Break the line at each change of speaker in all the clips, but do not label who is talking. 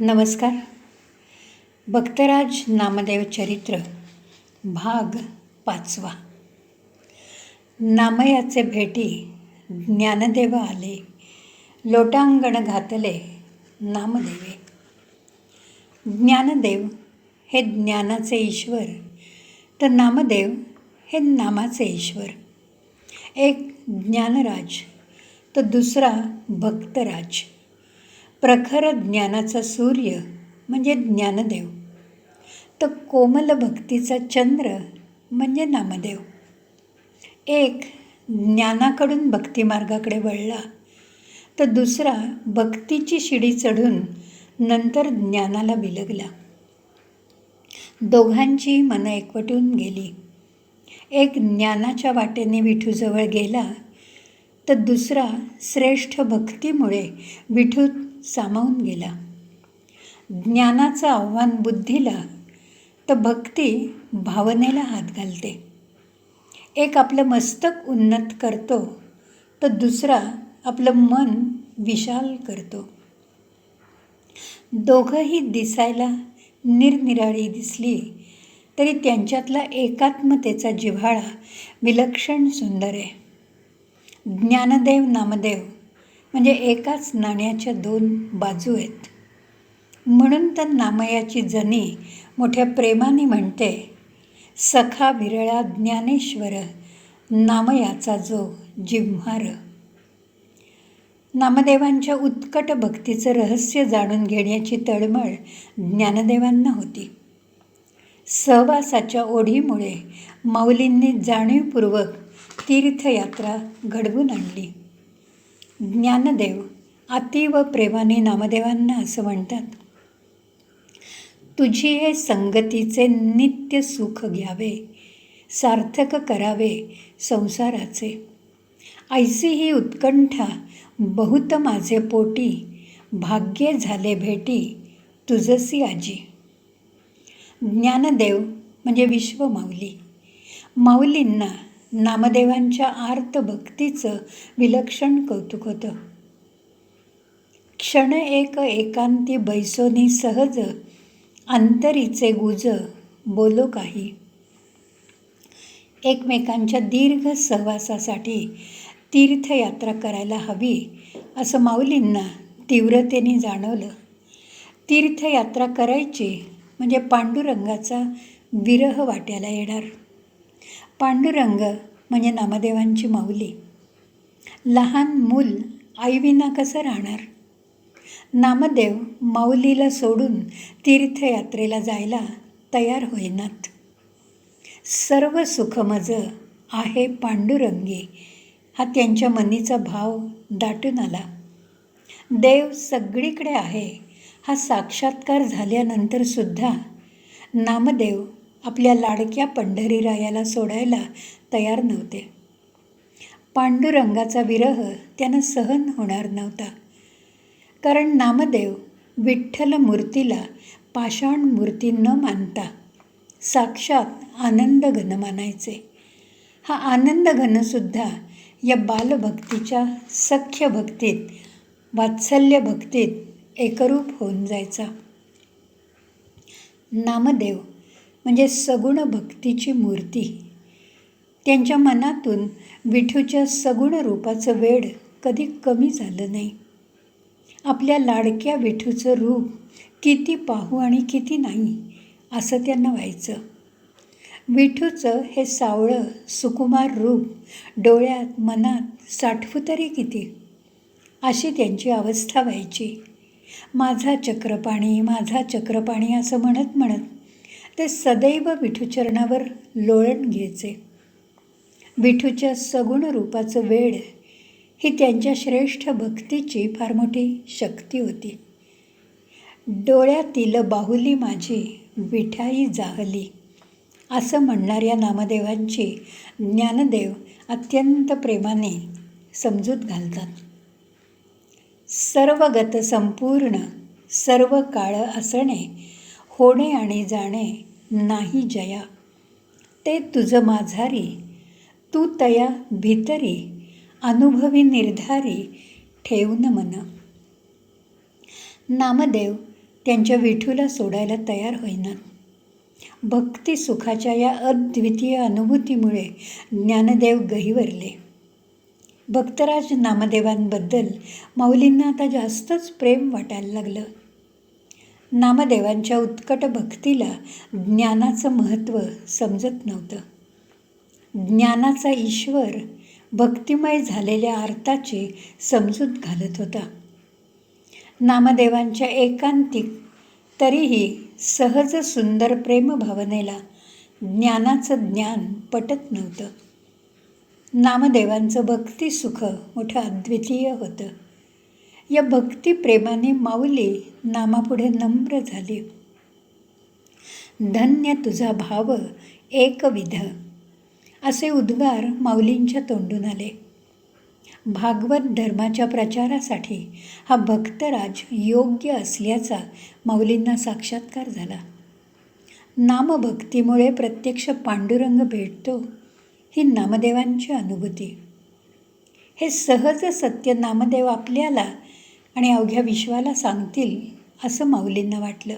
नमस्कार. भक्तराज नामदेव चरित्र भाग 5. नामयाचे भेटी ज्ञानदेव आले, लोटांगण घातले नामदेवे. ज्ञानदेव हे ज्ञानाचे ईश्वर, तर नामदेव हे नामाचे ईश्वर. एक ज्ञानराज तर दुसरा भक्तराज. प्रखर ज्ञानाचा सूर्य म्हणजे ज्ञानदेव, तर कोमल भक्तीचा चंद्र म्हणजे नामदेव. एक ज्ञानाकडून भक्तिमार्गाकडे वळला, तर दुसरा भक्तीची शिडी चढून नंतर ज्ञानाला बिलगला. दोघांची मनं एकवटून गेली. एक ज्ञानाच्या वाटेने विठूजवळ गेला, तर दुसरा श्रेष्ठ भक्तीमुळे विठूत सामावून गेला. ज्ञानाचं आव्हान बुद्धीला, तर भक्ती भावनेला हात घालते. एक आपलं मस्तक उन्नत करतो, तर दुसरा आपलं मन विशाल करतो. दोघंही दिसायला निरनिराळी दिसली, तरी त्यांच्यातला एकात्मतेचा जिव्हाळा विलक्षण सुंदर आहे. ज्ञानदेव नामदेव म्हणजे एकाच नाण्याच्या दोन बाजू आहेत. म्हणून तर नामयाची जनी मोठ्या प्रेमाने म्हणते, सखा विरळा ज्ञानेश्वर, नामयाचा जो जिव्हार. नामदेवांच्या उत्कट भक्तीचं रहस्य जाणून घेण्याची तळमळ ज्ञानदेवांना होती. सहवासाच्या ओढीमुळे माऊलींनी जाणीवपूर्वक तीर्थयात्रा घडवून आणली. ज्ञानदेव अतीव प्रेमाने नामदेवांना असं म्हणतात, तुझी हे संगतीचे नित्य सुख घ्यावे, सार्थक करावे संसाराचे. ऐसी ही उत्कंठा बहुत माझे पोटी, भाग्ये झाले भेटी तुझसी आजी. ज्ञानदेव म्हणजे विश्वमाऊली. माऊलींना नामदेवांच्या आर्त भक्तीचं विलक्षण कौतुक होतं. क्षण एक एकांती बैसोनी सहज, अंतरीचे गुज बोलो काही. एकमेकांच्या दीर्घ सहवासासाठी तीर्थयात्रा करायला हवी असं माऊलींना तीव्रतेने जाणवलं. तीर्थयात्रा करायची म्हणजे पांडुरंगाचा विरह वाट्याला येणार. पांडुरंग म्हणजे नामदेवांची माऊली. लहान मूल आईविना कसं राहणार? नामदेव माऊलीला सोडून तीर्थयात्रेला जायला तयार होईनात. सर्व सुख मज आहे पांडुरंगी, हा त्यांच्या मनीचा भाव दाटून आला. देव सगळीकडे आहे हा साक्षात्कार झाल्यानंतर सुद्धा नामदेव आपल्या लाडक्या पंढरीरायाला सोडायला तयार नव्हते. पांडुरंगाचा विरह त्यांना सहन होणार नव्हता. कारण नामदेव विठ्ठल मूर्तीला पाषाण मूर्ती न मानता साक्षात आनंदघन मानायचे. हा आनंदघनसुद्धा या बालभक्तीच्या सख्य भक्तीत, वात्सल्य भक्तीत एकरूप होऊन जायचा. नामदेव म्हणजे सगुण भक्तीची मूर्ती. त्यांच्या मनातून विठूच्या सगुण रूपाचं वेड कधी कमी झालं नाही. आपल्या लाडक्या विठूचं रूप किती पाहू आणि किती नाही असं त्यांना व्हायचं. विठूचं हे सावळं सुकुमार रूप डोळ्यात मनात साठवू तरी किती, अशी त्यांची अवस्था व्हायची. माझा चक्रपाणी, माझा चक्रपाणी असं म्हणत म्हणत ते सदैव विठूचरणावर लोळण घ्यायचे. विठूच्या सगुण रूपाचं वेड ही त्यांच्या श्रेष्ठ भक्तीची फार मोठी शक्ती होती. डोळ्यातील बाहुली माझी विठाई जाहली, असं म्हणणाऱ्या नामदेवांची ज्ञानदेव अत्यंत प्रेमाने समजूत घालतात. सर्वगत संपूर्ण सर्व काळ असणे, होणे आणि जाणे नाही जया. ते तुझ माझारी तू तया भीतरी, अनुभवी निर्धारी ठेवून मन. नामदेव त्यांच्या विठूला सोडायला तयार होईनात. भक्ती सुखाच्या या अद्वितीय अनुभूतीमुळे ज्ञानदेव गहिवरले. भक्तराज नामदेवांबद्दल माऊलींना आता जास्तच प्रेम वाटायला लागलं. नामदेवांच्या उत्कट भक्तीला ज्ञानाचं महत्त्व समजत नव्हतं. ज्ञानाचा ईश्वर भक्तिमय झालेल्या अर्थाची समजूत घालत होता. नामदेवांच्या एकांतिक तरीही सहज सुंदर प्रेमभावनेला ज्ञानाचं ज्ञान पटत नव्हतं. नामदेवांचं भक्तिसुख मोठं अद्वितीय होतं. या भक्तिप्रेमाने माऊली नामापुढे नम्र झाली. धन्य तुझा भाव एकविध असे उद्गार माऊलींच्या तोंडून आले. भागवत धर्माच्या प्रचारासाठी हा भक्तराज योग्य असल्याचा माऊलींना साक्षात्कार झाला. नामभक्तीमुळे प्रत्यक्ष पांडुरंग भेटतो ही नामदेवांची अनुभूती. हे सहज सत्य नामदेव आपल्याला आणि अवघ्या विश्वाला सांगतील असं माऊलींना वाटलं.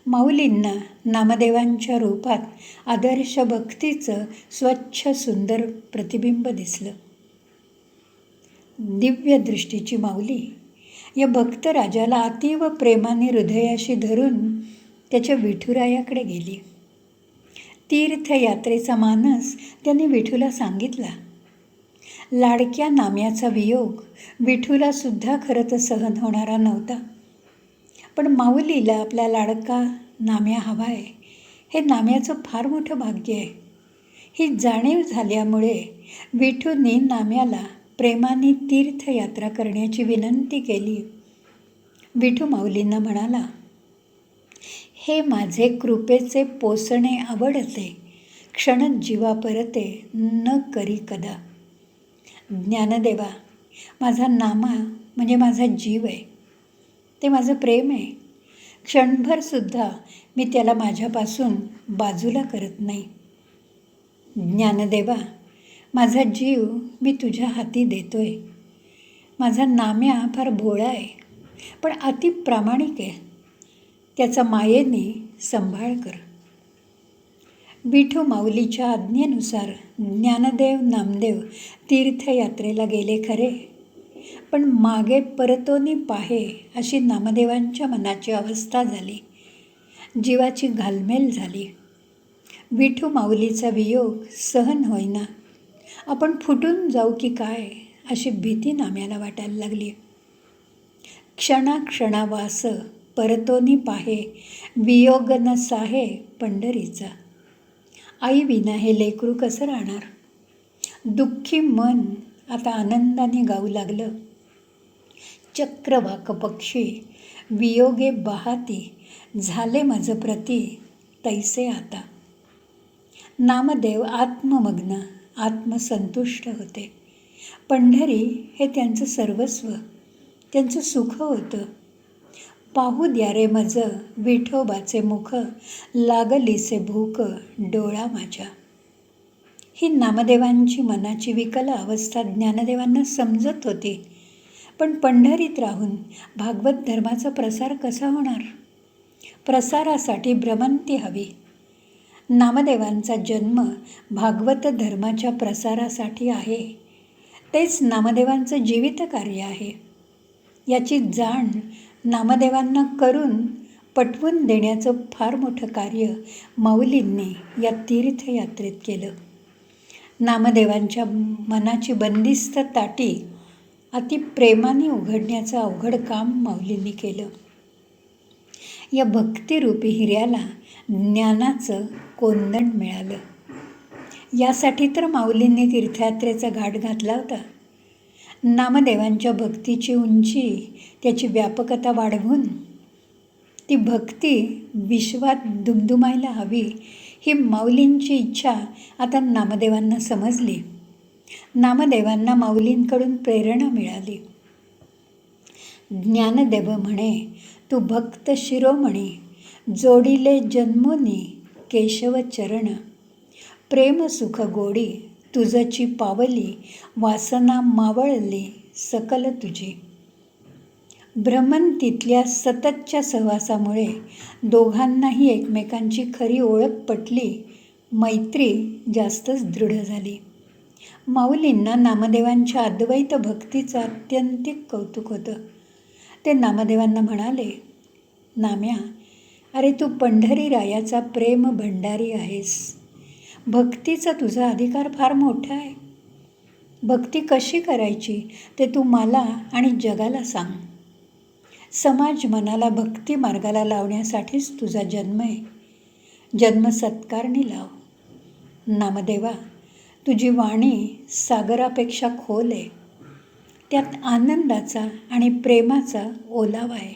माऊलींना नामदेवांच्या रूपात आदर्श भक्तीचं स्वच्छ सुंदर प्रतिबिंब दिसलं. दिव्य दृष्टीची माऊली या भक्तराजाला अतीव प्रेमाने हृदयाशी धरून त्याच्या विठुरायाकडे गेली. तीर्थयात्रेचा मानस त्यांनी विठूला सांगितला. लाडक्या नाम्याचा वियोग विठूलासुद्धा खरं तर सहन होणारा नव्हता. पण माऊलीला आपला लाडका नाम्या हवा आहे, हे नाम्याचं फार मोठं भाग्य आहे. ही जाणीव झाल्यामुळे विठूने नाम्याला प्रेमाने तीर्थयात्रा करण्याची विनंती केली. विठू माऊलींना म्हणाला, हे माझे कृपेचे पोसणे आवडते, क्षण जीवा परते न करी कदा. ज्ञानदेवा, माझा नामा म्हणजे माझा जीव आहे, ते माझं प्रेम आहे. क्षणभरसुद्धा मी त्याला माझ्यापासून बाजूला करत नाही. ज्ञानदेवा, माझा जीव मी तुझ्या हाती देतोय. माझा नाम्या फार भोळा आहे, पण अति प्रामाणिक आहे. त्याचा मायेने सांभाळ कर. विठू माऊलीच्या आज्ञेनुसार ज्ञानदेव नामदेव तीर्थयात्रेला गेले खरे, पण मागे परतोनी पाहे अशी नामदेवांच्या मनाची अवस्था झाली. जीवाची घालमेल झाली. विठू माऊलीचा वियोग सहन होईना. आपण फुटून जाऊ की काय अशी भीती नाम्याला वाटायला लागली. क्षणाक्षणावास परतोनी पाहे, वियोग न साहे पंढरीचा. आई विना हे लेकरू कसं राहणार. दुःखी मन आता आनंदाने गाऊ लागलं. चक्रवाक पक्षी वियोगे बहाती, झाले मज प्रती तैसे आता. नामदेव आत्ममग्न आत्मसंतुष्ट होते. पंढरी हे त्यांचं सर्वस्व, त्यांचं सुख होतं. पाहू द्या रे मज विठोबाचे मुख, लागलीसे भूक डोळा माझ्या. ही नामदेवांची मनाची विकल अवस्था ज्ञानदेवांना समजत होती. पण पंढरीत राहून भागवत धर्माचा प्रसार कसा होणार. प्रसारासाठी भ्रमंती हवी. नामदेवांचा जन्म भागवत धर्माच्या प्रसारासाठी आहे. तेच नामदेवांचं जीवित कार्य आहे. याची जाण नामदेवांना करून पटवून देण्याचं फार मोठं कार्य माऊलींनी या तीर्थयात्रेत केलं. नामदेवांच्या मनाची बंदिस्त ताटी अति प्रेमाने उघडण्याचं अवघड काम माऊलींनी केलं. या भक्तिरूपी हिऱ्याला ज्ञानाचं कोंदण मिळालं. यासाठी तर माऊलींनी तीर्थयात्रेचा घाट घातला होता. नामदेवांच्या भक्तीची उंची, त्याची व्यापकता वाढवून ती भक्ती विश्वात दुमदुमायला हवी ही माऊलींची इच्छा आता नामदेवांना समजली. नामदेवांना माऊलींकडून प्रेरणा मिळाली. ज्ञानदेव म्हणे, तू भक्त शिरोमणी, जोडिले जन्मोनी केशव चरण. प्रेम सुख गोडी तुझची पावली, वासना मावळली सकल तुझी. भ्रमंतीतल्या सततच्या सहवासामुळे दोघांनाही एकमेकांची खरी ओळख पटली, मैत्री जास्तच दृढ झाली. माऊलींना नामदेवांच्या अद्वैत भक्तीचं आत्यंतिक कौतुक होतं. ते नामदेवांना म्हणाले, नाम्या, अरे तू पंढरीरायाचा प्रेम भंडारी आहेस. भक्तीचा तुझा अधिकार फार मोठा आहे. भक्ती कशी करायची ते तू मला आणि जगाला सांग. समाज मनाला भक्ती मार्गाला लावण्यासाठीच तुझा जन्म आहे. जन्म सत्कारणी लाव. नामदेवा, तुझी वाणी सागरापेक्षा खोल आहे. त्यात आनंदाचा आणि प्रेमाचा ओलावा आहे.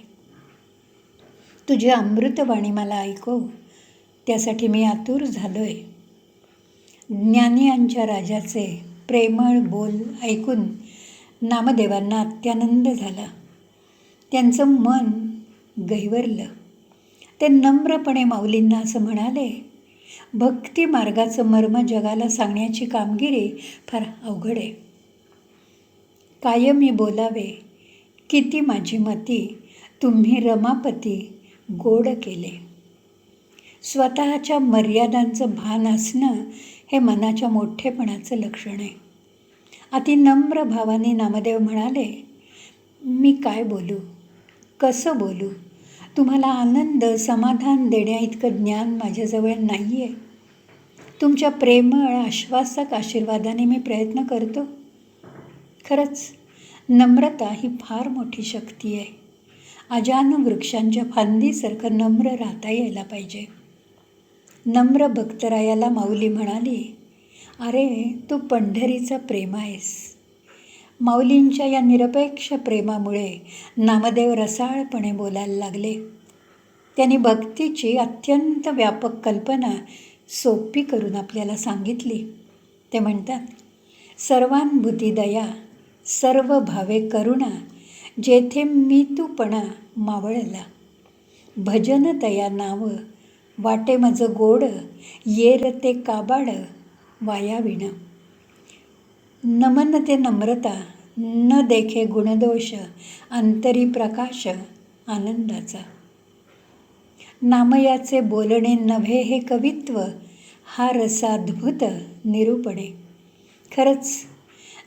तुझी अमृतवाणी मला ऐकव, त्यासाठी मी आतुर झालो आहे. ज्ञानियांच्या राजाचे प्रेमळ बोल ऐकून नामदेवांना अत्यानंद झाला. त्यांचं मन गहिवरलं. ते नम्रपणे माऊलींना असं म्हणाले, भक्ती मार्गाचं मर्म जगाला सांगण्याची कामगिरी फार अवघड आहे. कायमी बोलावे किती माझी मती, तुम्ही रमापती गोड केले. स्वतःच्या मर्यादांचं भान असणं हे मनाच्या मोठेपणाचं लक्षण आहे. अतिनम्र भावाने नामदेव म्हणाले, मी काय बोलू, कसं बोलू? तुम्हाला आनंद समाधान देण्या इतकं ज्ञान माझ्याजवळ नाही आहे. तुमच्या प्रेमळ आश्वासक आशीर्वादाने मी प्रयत्न करतो. खरंच नम्रता ही फार मोठी शक्ती आहे. अजान वृक्षांच्या फांदीसारखं नम्र राहता यायला पाहिजे. नम्र भक्तरायाला माऊली म्हणाली, अरे तू पंढरीचा प्रेम आहेस. माऊलींच्या या निरपेक्ष प्रेमामुळे नामदेव रसाळपणे बोलायला लागले. त्यांनी भक्तीची अत्यंत व्यापक कल्पना सोपी करून आपल्याला सांगितली. ते म्हणतात, सर्वानुभूती दया, सर्व भावे करुणा, जेथे मी तूपणा मावळला. भजन तया नाव, वाटे मज गोड, येर ते काबाड वायाविण. नमन ते नम्रता, न देखे गुणदोष, अंतरी प्रकाश आनंदाचा. नामयाचे बोलणे नव्हे हे कवित्व, हा रसाद्भुत निरूपणे. खरंच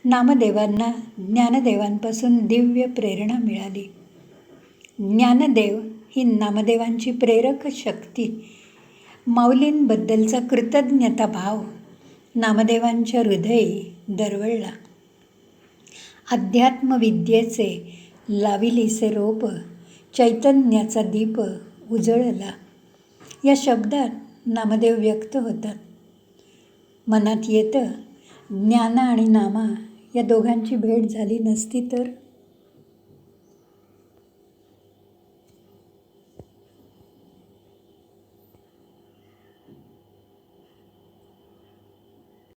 नामदेवांना ज्ञानदेवांपासून दिव्य प्रेरणा मिळाली. ज्ञानदेव ही नामदेवांची प्रेरक शक्ती. माऊलींबद्दलचा कृतज्ञता भाव नामदेवांच्या हृदयी दरवळला. अध्यात्मविद्येचे लाविलीसे रोप, चैतन्याचा दीप उजळला. या शब्दात नामदेव व्यक्त होतात. मनात येतं, ज्ञाना आणि नामा या दोघांची भेट झाली नसती तर